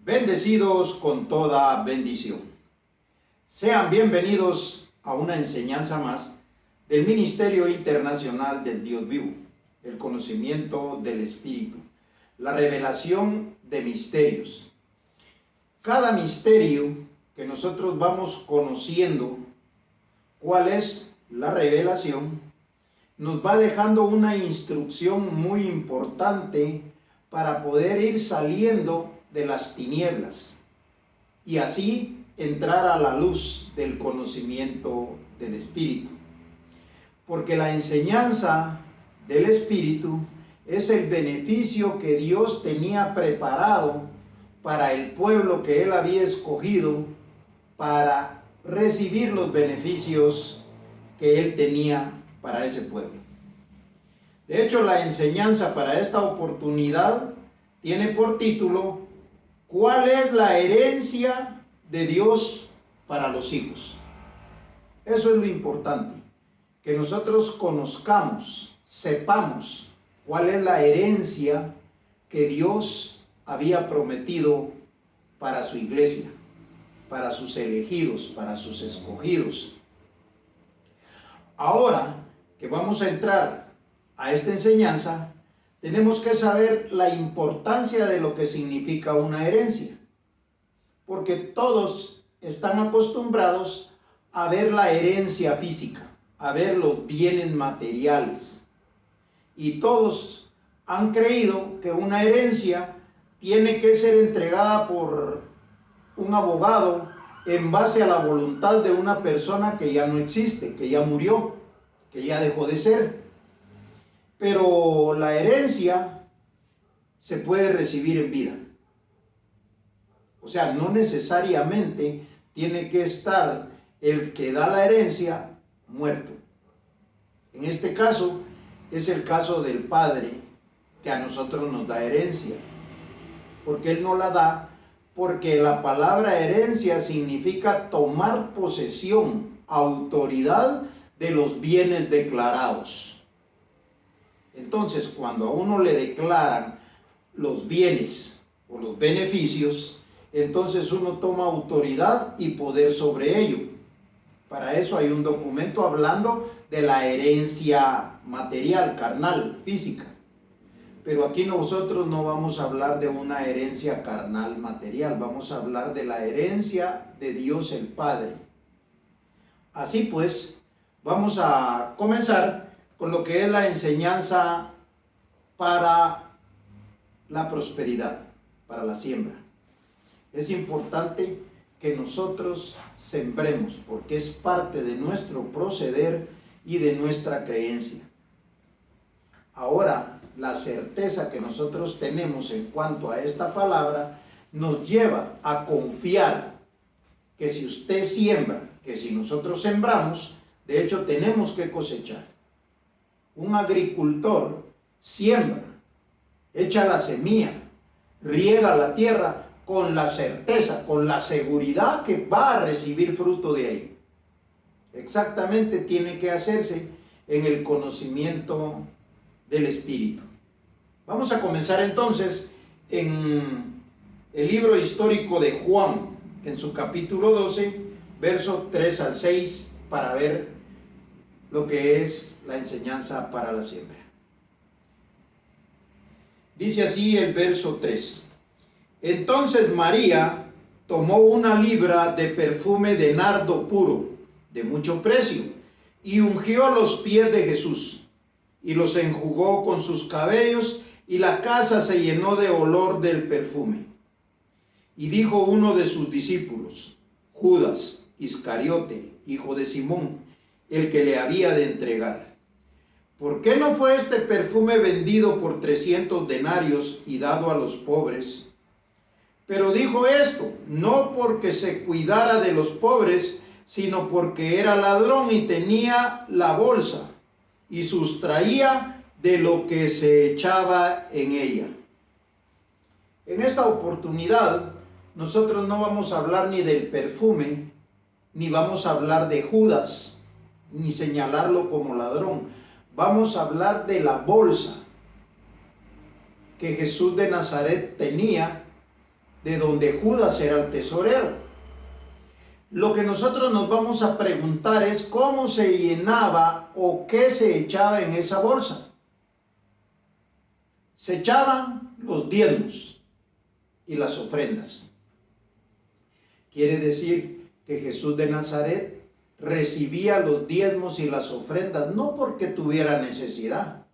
Bendecidos con toda bendición. Sean bienvenidos a una enseñanza más del Ministerio Internacional del Dios Vivo, el conocimiento del Espíritu, la revelación de misterios. Cada misterio que nosotros vamos conociendo, cuál es la revelación, nos va dejando una instrucción muy importante para poder ir saliendo de las tinieblas y así entrar a la luz del conocimiento del Espíritu. Porque la enseñanza del Espíritu es el beneficio que Dios tenía preparado para el pueblo que Él había escogido para recibir los beneficios que Él tenía para ese pueblo. De hecho, la enseñanza para esta oportunidad tiene por título: ¿cuál es la herencia de Dios para los hijos? Eso es lo importante, que nosotros conozcamos, sepamos cuál es la herencia que Dios había prometido para su iglesia, para sus elegidos, para sus escogidos. Ahora que vamos a entrar a esta enseñanza, tenemos que saber la importancia de lo que significa una herencia, porque todos están acostumbrados a ver la herencia física, a ver los bienes materiales, y todos han creído que una herencia tiene que ser entregada por un abogado en base a la voluntad de una persona que ya no existe, que ya murió, que ya dejó de ser. Pero la herencia se puede recibir en vida. O sea, no necesariamente tiene que estar el que da la herencia muerto. En este caso, es el caso del padre que a nosotros nos da herencia. Porque Él no la da, porque la palabra herencia significa tomar posesión, autoridad de los bienes declarados. Entonces, cuando a uno le declaran los bienes o los beneficios, entonces uno toma autoridad y poder sobre ello. Para eso hay un documento hablando de la herencia material, carnal, física. Pero aquí nosotros no vamos a hablar de una herencia carnal material, vamos a hablar de la herencia de Dios el Padre. Así pues, vamos a comenzar con lo que es la enseñanza para la prosperidad, para la siembra. Es importante que nosotros sembremos, porque es parte de nuestro proceder y de nuestra creencia. Ahora, la certeza que nosotros tenemos en cuanto a esta palabra nos lleva a confiar que si usted siembra, que si nosotros sembramos, de hecho tenemos que cosechar. Un agricultor siembra, echa la semilla, riega la tierra con la certeza, con la seguridad que va a recibir fruto de ahí. Exactamente tiene que hacerse en el conocimiento del Espíritu. Vamos a comenzar entonces en el libro histórico de Juan, en su capítulo 12, versos 3 al 6, para ver lo que es la enseñanza para la siembra. Dice así el verso 3. Entonces María tomó una libra de perfume de nardo puro, de mucho precio, y ungió los pies de Jesús, y los enjugó con sus cabellos, y la casa se llenó de olor del perfume. Y dijo uno de sus discípulos, Judas Iscariote, hijo de Simón, el que le había de entregar: ¿por qué no fue este perfume vendido por 300 denarios y dado a los pobres? Pero dijo esto, no porque se cuidara de los pobres, sino porque era ladrón y tenía la bolsa y sustraía de lo que se echaba en ella. En esta oportunidad, nosotros no vamos a hablar ni del perfume, ni vamos a hablar de Judas, ni señalarlo como ladrón. Vamos a hablar de la bolsa que Jesús de Nazaret tenía de donde Judas era el tesorero. Lo que nosotros nos vamos a preguntar es cómo se llenaba o qué se echaba en esa bolsa. Se echaban los diezmos y las ofrendas. Quiere decir que Jesús de Nazaret recibía los diezmos y las ofrendas no porque tuviera necesidad,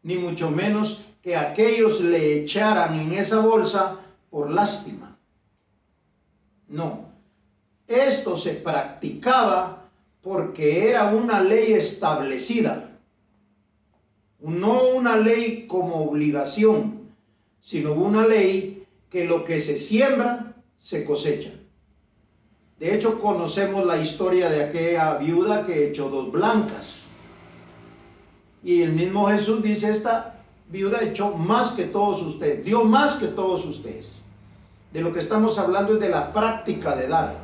ni mucho menos que aquellos le echaran en esa bolsa por lástima. No, esto se practicaba porque era una ley establecida, no una ley como obligación, sino una ley que lo que se siembra, se cosecha. De hecho, conocemos la historia de aquella viuda que echó 2 blancas. Y el mismo Jesús dice, esta viuda echó más que todos ustedes, dio más que todos ustedes. De lo que estamos hablando es de la práctica de dar.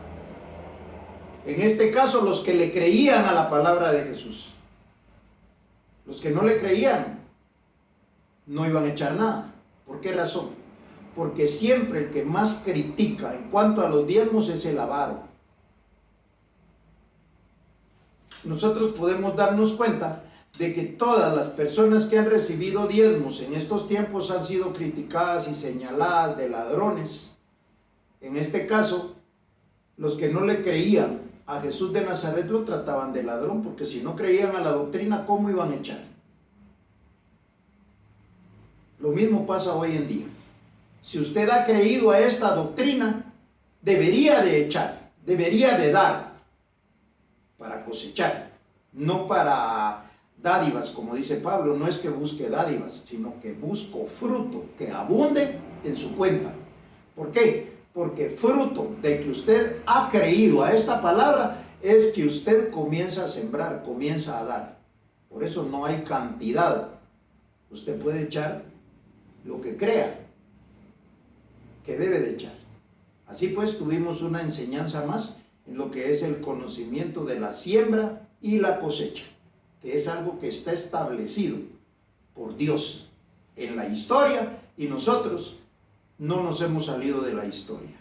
En este caso, los que le creían a la palabra de Jesús. Los que no le creían, no iban a echar nada. ¿Por qué razón? Porque siempre el que más critica en cuanto a los diezmos es el avaro. Nosotros podemos darnos cuenta de que todas las personas que han recibido diezmos en estos tiempos han sido criticadas y señaladas de ladrones. En este caso, los que no le creían a Jesús de Nazaret lo trataban de ladrón, porque si no creían a la doctrina, ¿cómo iban a echar? Lo mismo pasa hoy en día. Si usted ha creído a esta doctrina, debería de echar, debería de dar para cosechar, no para dádivas, como dice Pablo. No es que busque dádivas, sino que busco fruto que abunde en su cuenta. ¿Por qué? Porque fruto de que usted ha creído a esta palabra es que usted comienza a sembrar, comienza a dar. Por eso no hay cantidad. Usted puede echar lo que crea que debe de echar. Así pues, tuvimos una enseñanza más en lo que es el conocimiento de la siembra y la cosecha, que es algo que está establecido por Dios en la historia, y nosotros no nos hemos salido de la historia.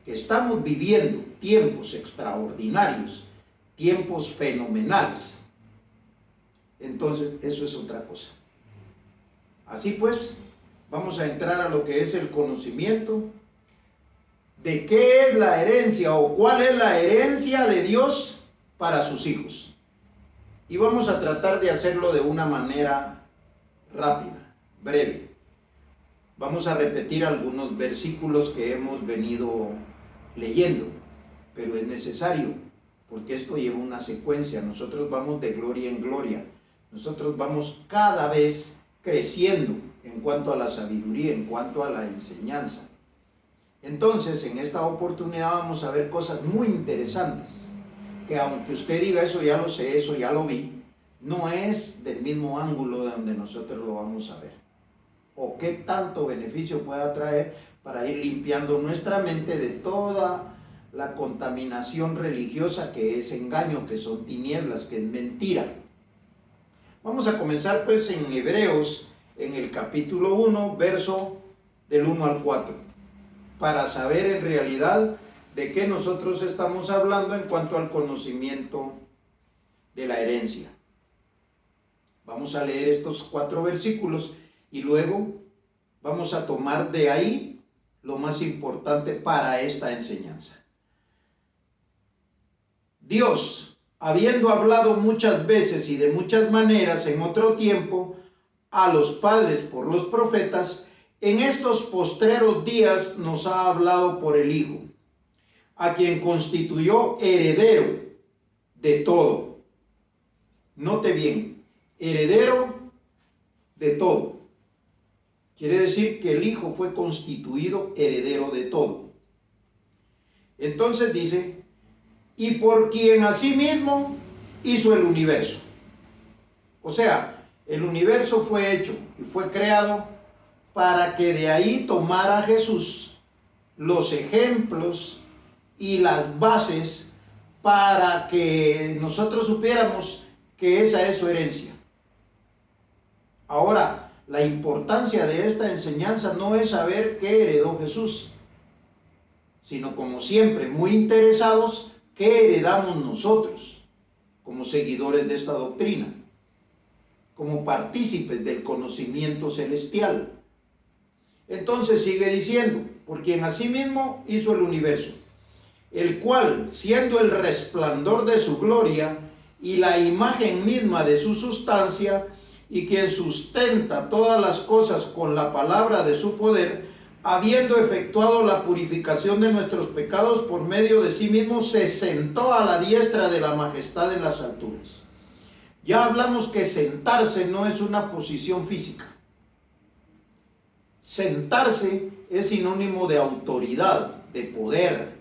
Que estamos viviendo tiempos extraordinarios, tiempos fenomenales. Entonces, eso es otra cosa. Así pues, vamos a entrar a lo que es el conocimiento de qué es la herencia o cuál es la herencia de Dios para sus hijos. Y vamos a tratar de hacerlo de una manera rápida, breve. Vamos a repetir algunos versículos que hemos venido leyendo, pero es necesario, porque esto lleva una secuencia. Nosotros vamos de gloria en gloria. Nosotros vamos cada vez creciendo en cuanto a la sabiduría, en cuanto a la enseñanza. Entonces, en esta oportunidad vamos a ver cosas muy interesantes, que aunque usted diga eso ya lo sé, eso ya lo vi, no es del mismo ángulo de donde nosotros lo vamos a ver. O qué tanto beneficio pueda traer para ir limpiando nuestra mente de toda la contaminación religiosa que es engaño, que son tinieblas, que es mentira. Vamos a comenzar pues en Hebreos, en el capítulo 1, verso del 1 al 4, para saber en realidad de qué nosotros estamos hablando en cuanto al conocimiento de la herencia. Vamos a leer estos 4 versículos y luego vamos a tomar de ahí lo más importante para esta enseñanza. Dios, habiendo hablado muchas veces y de muchas maneras en otro tiempo a los padres por los profetas, en estos postreros días nos ha hablado por el Hijo, a quien constituyó heredero de todo. Note bien, heredero de todo. Quiere decir que el Hijo fue constituido heredero de todo. Entonces dice, y por quien asimismo hizo el universo. O sea, el universo fue hecho y fue creado para que de ahí tomara Jesús los ejemplos y las bases para que nosotros supiéramos que esa es su herencia. Ahora, la importancia de esta enseñanza no es saber qué heredó Jesús, sino como siempre, muy interesados, qué heredamos nosotros como seguidores de esta doctrina, como partícipes del conocimiento celestial. Entonces sigue diciendo, por quien asimismo hizo el universo, el cual, siendo el resplandor de su gloria y la imagen misma de su sustancia, y quien sustenta todas las cosas con la palabra de su poder, habiendo efectuado la purificación de nuestros pecados por medio de sí mismo, se sentó a la diestra de la majestad en las alturas. Ya hablamos que sentarse no es una posición física. Sentarse es sinónimo de autoridad, de poder.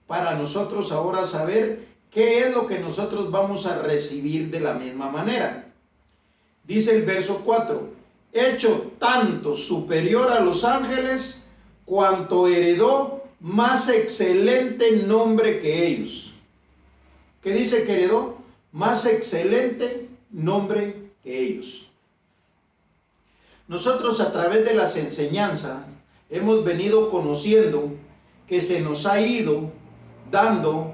Para nosotros ahora saber qué es lo que nosotros vamos a recibir de la misma manera. Dice el verso 4, hecho tanto superior a los ángeles, cuanto heredó más excelente nombre que ellos. ¿Qué dice que heredó? Más excelente nombre que ellos. Nosotros a través de las enseñanzas hemos venido conociendo que se nos ha ido dando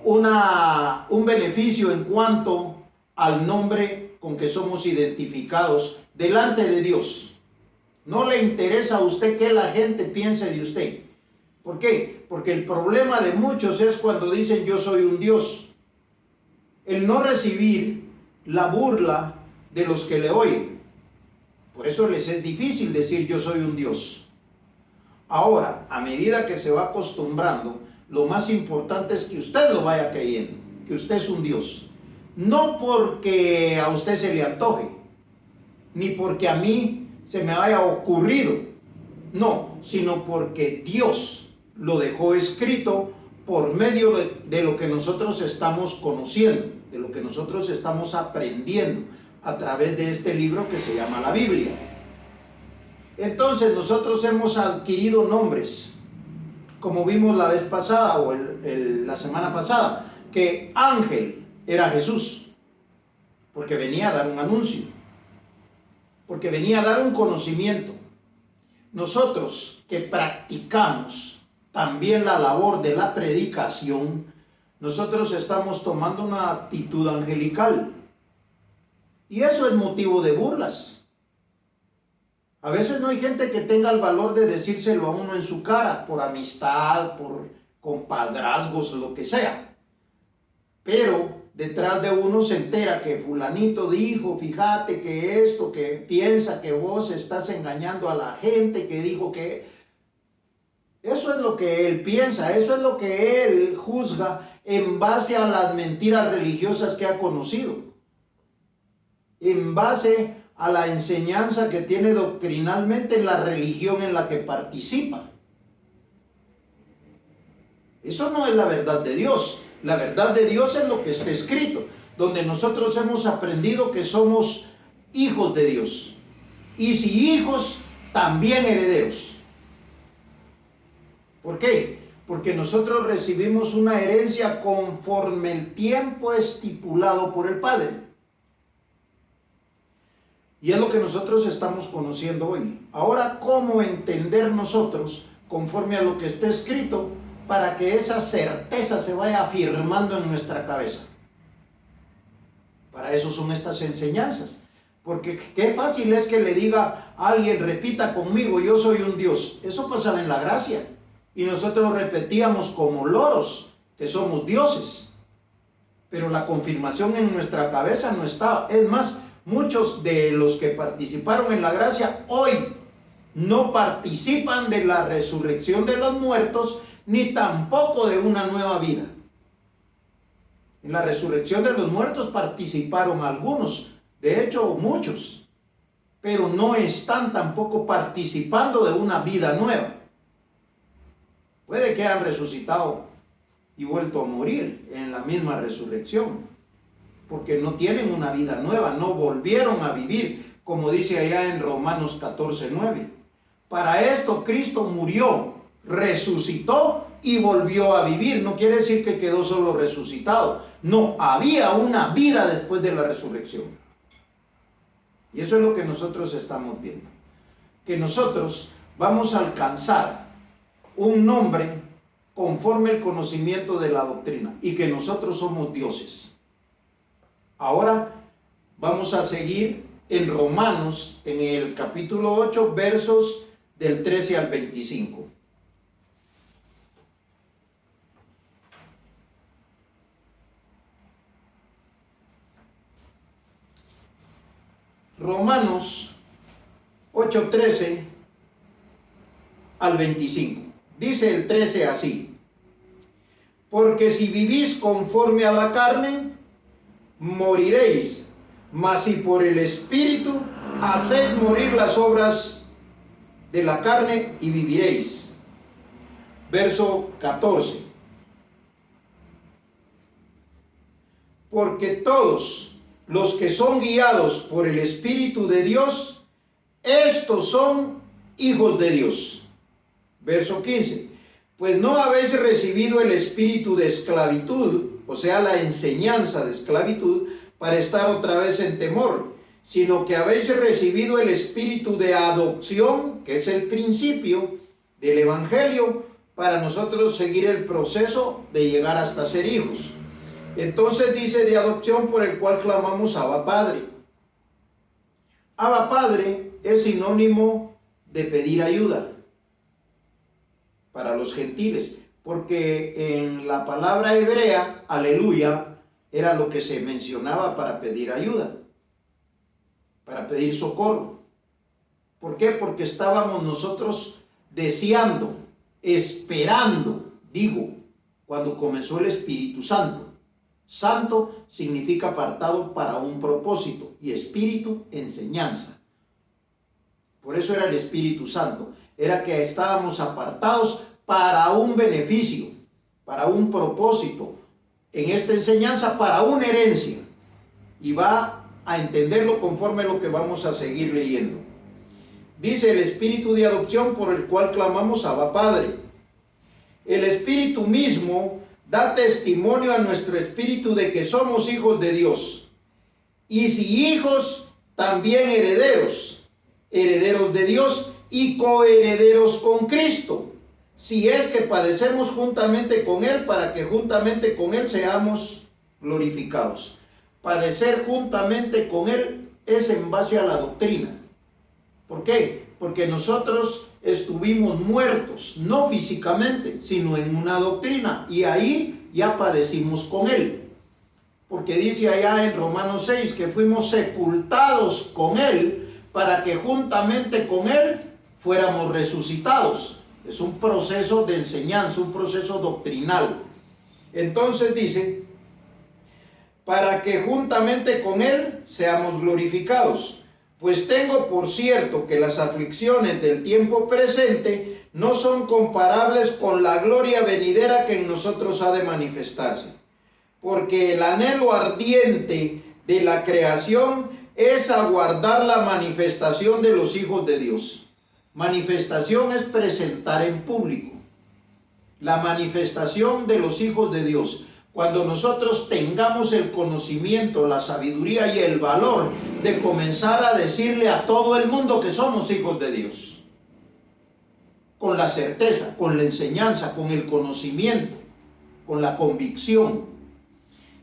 un beneficio en cuanto al nombre con que somos identificados delante de Dios. No le interesa a usted qué la gente piense de usted. ¿Por qué? Porque el problema de muchos es cuando dicen yo soy un Dios. El no recibir la burla de los que le oyen. Por eso les es difícil decir yo soy un Dios. Ahora, a medida que se va acostumbrando, lo más importante es que usted lo vaya creyendo, que usted es un Dios. No porque a usted se le antoje, ni porque a mí se me haya ocurrido, no, sino porque Dios lo dejó escrito por medio de lo que nosotros estamos conociendo, de lo que nosotros estamos aprendiendo a través de este libro que se llama la Biblia. Entonces nosotros hemos adquirido nombres, como vimos la vez pasada o la semana pasada, que ángel era Jesús, porque venía a dar un anuncio, porque venía a dar un conocimiento. Nosotros que practicamos también la labor de la predicación, nosotros estamos tomando una actitud angelical. Y eso es motivo de burlas. A veces no hay gente que tenga el valor de decírselo a uno en su cara, por amistad, por compadrazgos, lo que sea. Pero detrás de uno se entera que fulanito dijo, fíjate que esto, que piensa que vos estás engañando a la gente, que dijo que... Eso es lo que él piensa, eso es lo que él juzga en base a las mentiras religiosas que ha conocido. En base a la enseñanza que tiene doctrinalmente en la religión en la que participa. Eso no es la verdad de Dios. La verdad de Dios es lo que está escrito, donde nosotros hemos aprendido que somos hijos de Dios. Y si hijos, también herederos. ¿Por qué? Porque nosotros recibimos una herencia conforme el tiempo estipulado por el Padre. Y es lo que nosotros estamos conociendo hoy. Ahora, ¿cómo entender nosotros, conforme a lo que está escrito, para que esa certeza se vaya afirmando en nuestra cabeza? Para eso son estas enseñanzas. Porque qué fácil es que le diga a alguien, repita conmigo, yo soy un Dios. Eso pasaba en la gracia. Y nosotros repetíamos como loros que somos dioses. Pero la confirmación en nuestra cabeza no estaba. Es más, muchos de los que participaron en la gracia hoy no participan de la resurrección de los muertos, ni tampoco de una nueva vida. En la resurrección de los muertos participaron algunos, de hecho muchos, pero no están tampoco participando de una vida nueva. Puede que hayan resucitado y vuelto a morir en la misma resurrección, porque no tienen una vida nueva, no volvieron a vivir, como dice allá en Romanos 14:9. Para esto Cristo murió, resucitó y volvió a vivir. No quiere decir que quedó solo resucitado. No, había una vida después de la resurrección. Y eso es lo que nosotros estamos viendo. Que nosotros vamos a alcanzar un nombre conforme el conocimiento de la doctrina y que nosotros somos dioses. Ahora vamos a seguir en Romanos, en el capítulo 8, versos del 13 al 25. Romanos 8, 13 al 25. Dice el 13 así: porque si vivís conforme a la carne, moriréis, mas si por el Espíritu hacéis morir las obras de la carne y viviréis. Verso 14. Porque todos los que son guiados por el Espíritu de Dios, estos son hijos de Dios. Verso 15. Pues no habéis recibido el espíritu de esclavitud, o sea, la enseñanza de esclavitud, para estar otra vez en temor, sino que habéis recibido el espíritu de adopción, que es el principio del Evangelio, para nosotros seguir el proceso de llegar hasta ser hijos. Entonces dice de adopción, por el cual clamamos Abba Padre. Abba Padre es sinónimo de pedir ayuda para los gentiles, porque en la palabra hebrea, aleluya, era lo que se mencionaba para pedir ayuda, para pedir socorro. ¿Por qué? Porque estábamos nosotros deseando, esperando, cuando comenzó el Espíritu Santo. Santo significa apartado para un propósito y espíritu, enseñanza. Por eso era el Espíritu Santo. Era que estábamos apartados para un beneficio, para un propósito, en esta enseñanza para una herencia. Y va a entenderlo conforme a lo que vamos a seguir leyendo. Dice el espíritu de adopción por el cual clamamos Abba Padre. El Espíritu mismo da testimonio a nuestro espíritu de que somos hijos de Dios. Y si hijos, también herederos, herederos de Dios y coherederos con Cristo, si es que padecemos juntamente con Él, para que juntamente con Él seamos glorificados. Padecer juntamente con Él es en base a la doctrina. ¿Por qué? Porque nosotros estuvimos muertos, no físicamente, sino en una doctrina, y ahí ya padecimos con Él. Porque dice allá en Romanos 6 que fuimos sepultados con Él para que juntamente con Él fuéramos resucitados. Es un proceso de enseñanza, un proceso doctrinal. Entonces dice, para que juntamente con Él seamos glorificados. Pues tengo por cierto que las aflicciones del tiempo presente no son comparables con la gloria venidera que en nosotros ha de manifestarse. Porque el anhelo ardiente de la creación es aguardar la manifestación de los hijos de Dios. Manifestación es presentar en público. La manifestación de los hijos de Dios. Cuando nosotros tengamos el conocimiento, la sabiduría y el valor de comenzar a decirle a todo el mundo que somos hijos de Dios. Con la certeza, con la enseñanza, con el conocimiento, con la convicción.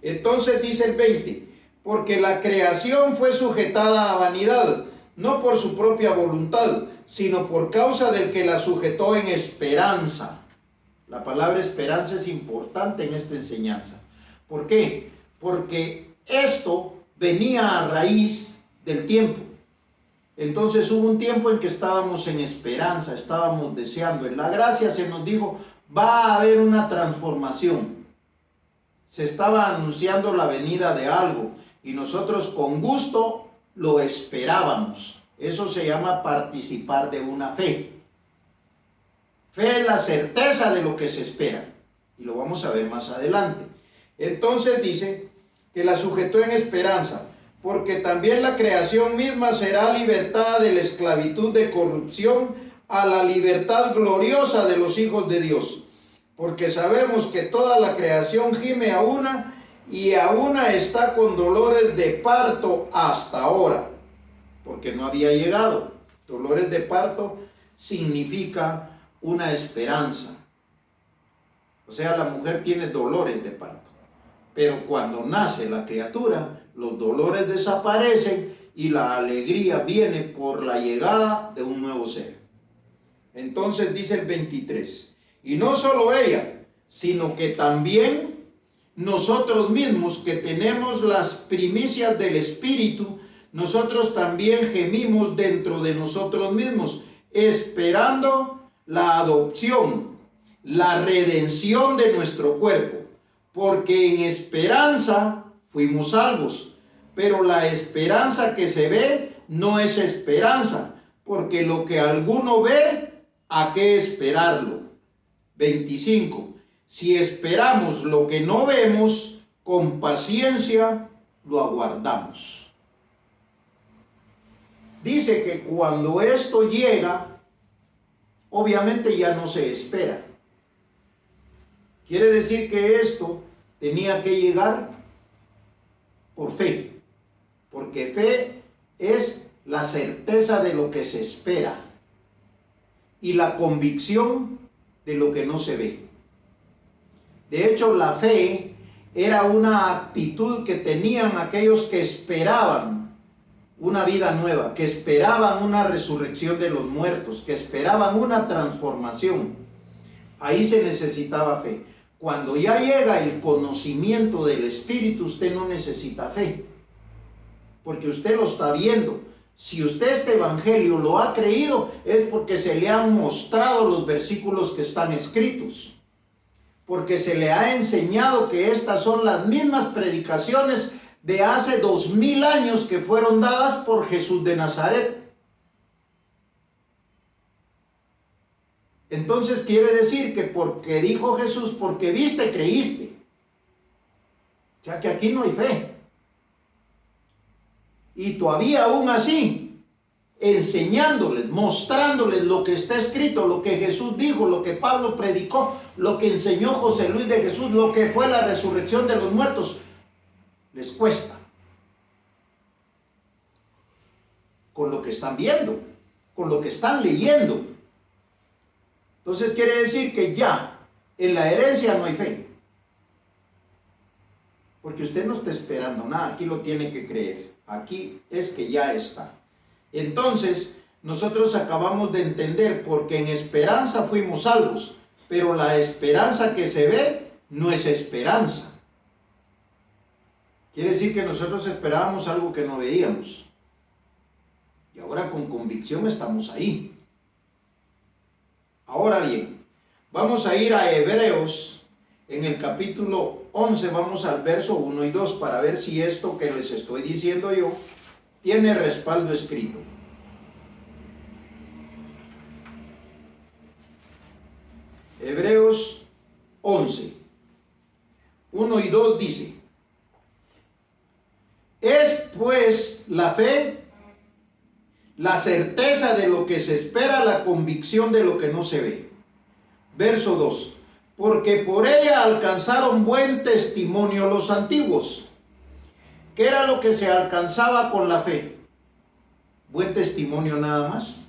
Entonces dice el 20, porque la creación fue sujetada a vanidad, no por su propia voluntad, sino por causa del que la sujetó en esperanza. La palabra esperanza es importante en esta enseñanza. ¿Por qué? Porque esto venía a raíz del tiempo. Entonces hubo un tiempo en que estábamos en esperanza, estábamos deseando. En la gracia se nos dijo, va a haber una transformación. Se estaba anunciando la venida de algo y nosotros con gusto lo esperábamos. Eso se llama participar de una fe. Fe es la certeza de lo que se espera. Y lo vamos a ver más adelante. Entonces dice que la sujetó en esperanza, porque también la creación misma será libertada de la esclavitud de corrupción a la libertad gloriosa de los hijos de Dios. Porque sabemos que toda la creación gime a una y a una está con dolores de parto hasta ahora. porque no había llegado. Dolores de parto significa una esperanza. O sea, la mujer tiene dolores de parto. Pero cuando nace la criatura, los dolores desaparecen y la alegría viene por la llegada de un nuevo ser. Entonces dice el 23, y no solo ella, sino que también nosotros mismos que tenemos las primicias del Espíritu, nosotros también gemimos dentro de nosotros mismos, esperando la adopción, la redención de nuestro cuerpo, porque en esperanza fuimos salvos. Pero la esperanza que se ve no es esperanza, porque lo que alguno ve, ¿a qué esperarlo? 25. Si esperamos lo que no vemos, con paciencia lo aguardamos. Dice que cuando esto llega, obviamente ya no se espera. Quiere decir que esto tenía que llegar por fe, porque fe es la certeza de lo que se espera y la convicción de lo que no se ve. De hecho, la fe era una actitud que tenían aquellos que esperaban una vida nueva, que esperaban una resurrección de los muertos, que esperaban una transformación. Ahí se necesitaba fe. Cuando ya llega el conocimiento del Espíritu, usted no necesita fe, porque usted lo está viendo. Si usted este evangelio lo ha creído, es porque se le han mostrado los versículos que están escritos, porque se le ha enseñado que estas son las mismas predicaciones de hace 2000 años que fueron dadas por Jesús de Nazaret. Entonces quiere decir que porque dijo Jesús, porque viste, creíste. O sea que aquí no hay fe. Y todavía aún así, enseñándoles, mostrándoles lo que está escrito, lo que Jesús dijo, lo que Pablo predicó, lo que enseñó José Luis de Jesús, lo que fue la resurrección de los muertos, les cuesta. Con lo que están viendo, con lo que están leyendo. Entonces quiere decir que ya en la herencia no hay fe. Porque usted no está esperando nada, aquí lo tiene que creer. Aquí es que ya está. Entonces, nosotros acabamos de entender, porque en esperanza fuimos salvos, pero la esperanza que se ve no es esperanza. Quiere decir que nosotros esperábamos algo que no veíamos. Y ahora con convicción estamos ahí. Ahora bien, vamos a ir a Hebreos, en el capítulo 11, vamos al verso 1 y 2, para ver si esto que les estoy diciendo yo tiene respaldo escrito. Hebreos 11, 1 y 2 dice: es pues la fe, la certeza de lo que se espera, la convicción de lo que no se ve. Verso 2. Porque por ella alcanzaron buen testimonio los antiguos. ¿Qué era lo que se alcanzaba con la fe? Buen testimonio nada más.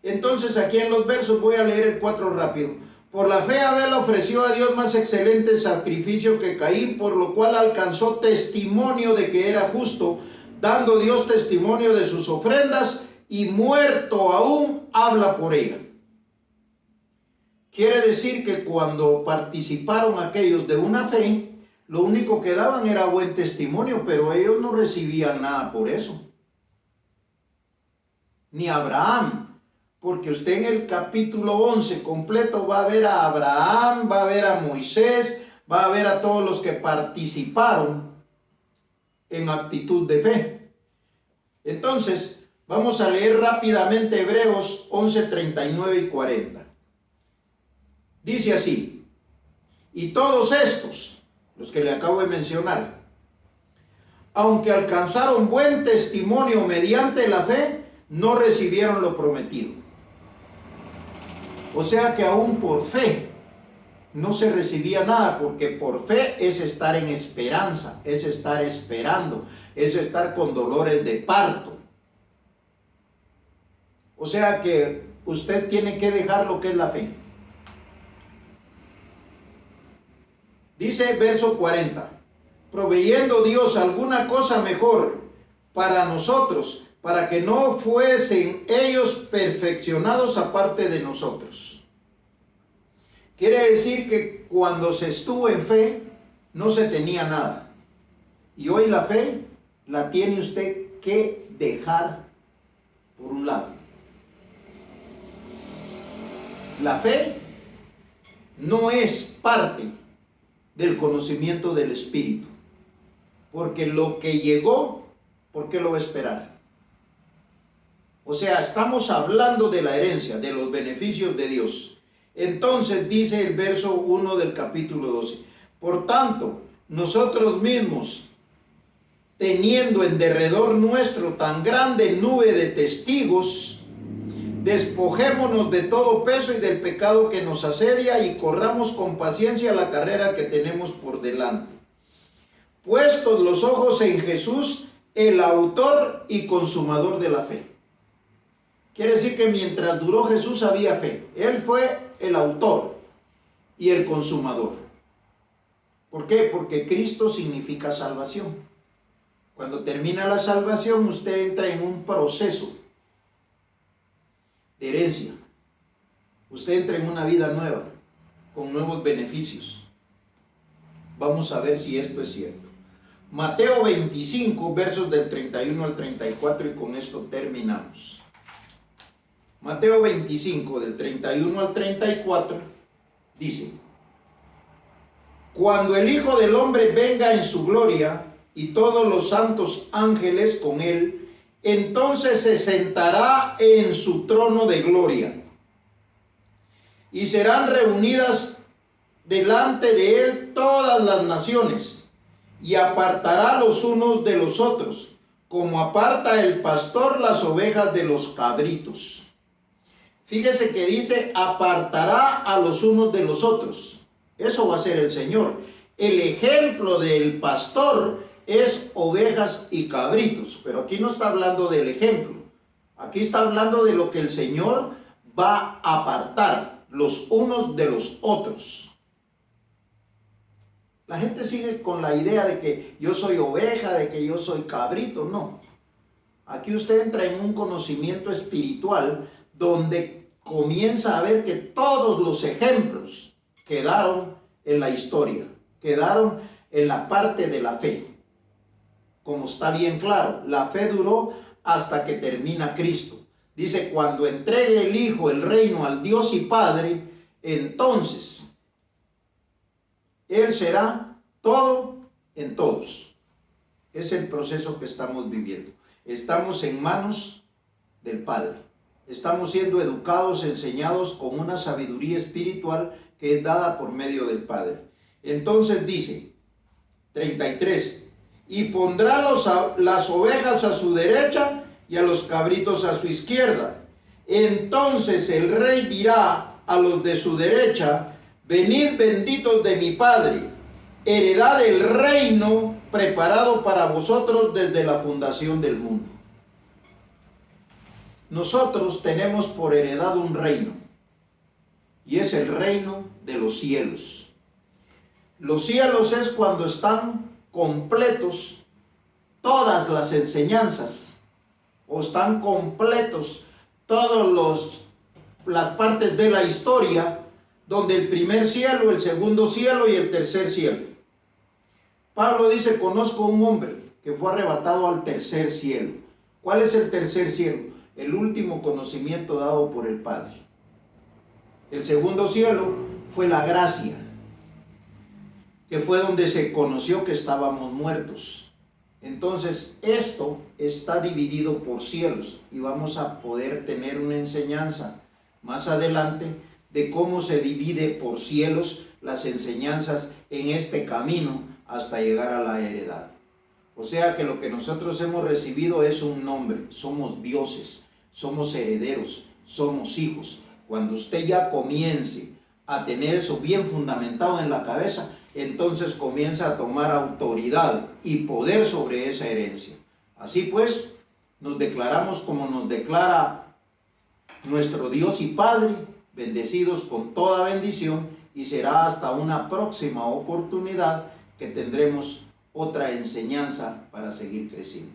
Entonces aquí en los versos voy a leer el 4 rápido. Por la fe Abel ofreció a Dios más excelente sacrificio que Caín, por lo cual alcanzó testimonio de que era justo, dando Dios testimonio de sus ofrendas, y muerto aún habla por ella. Quiere decir que cuando participaron aquellos de una fe, lo único que daban era buen testimonio, pero ellos no recibían nada por eso. Ni Abraham, porque usted en el capítulo 11 completo va a ver a Abraham, va a ver a Moisés, va a ver a todos los que participaron en actitud de fe. Entonces, vamos a leer rápidamente Hebreos 11, 39 y 40. Dice así: y todos estos, los que le acabo de mencionar, aunque alcanzaron buen testimonio mediante la fe, no recibieron lo prometido. O sea que aún por fe no se recibía nada, porque por fe es estar en esperanza, es estar esperando, es estar con dolores de parto. O sea que usted tiene que dejar lo que es la fe. Dice el verso 40, proveyendo Dios alguna cosa mejor para nosotros, para que no fuesen ellos perfeccionados aparte de nosotros. Quiere decir que cuando se estuvo en fe, no se tenía nada. Y hoy la fe la tiene usted que dejar por un lado. La fe no es parte del conocimiento del Espíritu, porque lo que llegó, ¿por qué lo va a esperar? O sea, estamos hablando de la herencia, de los beneficios de Dios. Entonces dice el verso 1 del capítulo 12, por tanto, nosotros mismos, teniendo en derredor nuestro tan grande nube de testigos, despojémonos de todo peso y del pecado que nos asedia y corramos con paciencia la carrera que tenemos por delante. Puestos los ojos en Jesús, el autor y consumador de la fe. Quiere decir que mientras duró Jesús había fe. Él fue el autor y el consumador. ¿Por qué? Porque Cristo significa salvación. Cuando termina la salvación, usted entra en un proceso de herencia. Usted entra en una vida nueva, con nuevos beneficios. Vamos a ver si esto es cierto. Mateo 25, versos del 31 al 34, y con esto terminamos. Mateo 25, del 31 al 34, dice: cuando el Hijo del Hombre venga en su gloria, y todos los santos ángeles con él, entonces se sentará en su trono de gloria, y serán reunidas delante de él todas las naciones, y apartará los unos de los otros, como aparta el pastor las ovejas de los cabritos. Fíjese que dice, apartará a los unos de los otros. Eso va a ser el Señor. El ejemplo del pastor es ovejas y cabritos, pero aquí no está hablando del ejemplo. Aquí está hablando de lo que el Señor va a apartar los unos de los otros. La gente sigue con la idea de que yo soy oveja, de que yo soy cabrito. No. Aquí usted entra en un conocimiento espiritual donde comienza a ver que todos los ejemplos quedaron en la historia, quedaron en la parte de la fe. Como está bien claro, la fe duró hasta que termina Cristo. Dice, cuando entregue el Hijo el reino al Dios y Padre, entonces Él será todo en todos. Es el proceso que estamos viviendo. Estamos en manos del Padre. Estamos siendo educados, enseñados con una sabiduría espiritual que es dada por medio del Padre. Entonces dice, 33, y pondrá las ovejas a su derecha y a los cabritos a su izquierda. Entonces el rey dirá a los de su derecha, venid benditos de mi Padre, heredad el reino preparado para vosotros desde la fundación del mundo. Nosotros tenemos por heredad un reino, y es el reino de los cielos. Los cielos es cuando están completos todas las enseñanzas, o están completos todas las partes de la historia, donde el primer cielo, el segundo cielo y el tercer cielo. Pablo dice, conozco un hombre que fue arrebatado al tercer cielo. ¿Cuál es el tercer cielo? El último conocimiento dado por el Padre. El segundo cielo fue la gracia, que fue donde se conoció que estábamos muertos. Entonces esto está dividido por cielos, y vamos a poder tener una enseñanza más adelante de cómo se divide por cielos las enseñanzas en este camino hasta llegar a la heredad. O sea que lo que nosotros hemos recibido es un nombre. Somos dioses, somos herederos, somos hijos. Cuando usted ya comience a tener eso bien fundamentado en la cabeza, entonces comienza a tomar autoridad y poder sobre esa herencia. Así pues, nos declaramos como nos declara nuestro Dios y Padre, bendecidos con toda bendición, y será hasta una próxima oportunidad que tendremos otra enseñanza para seguir creciendo.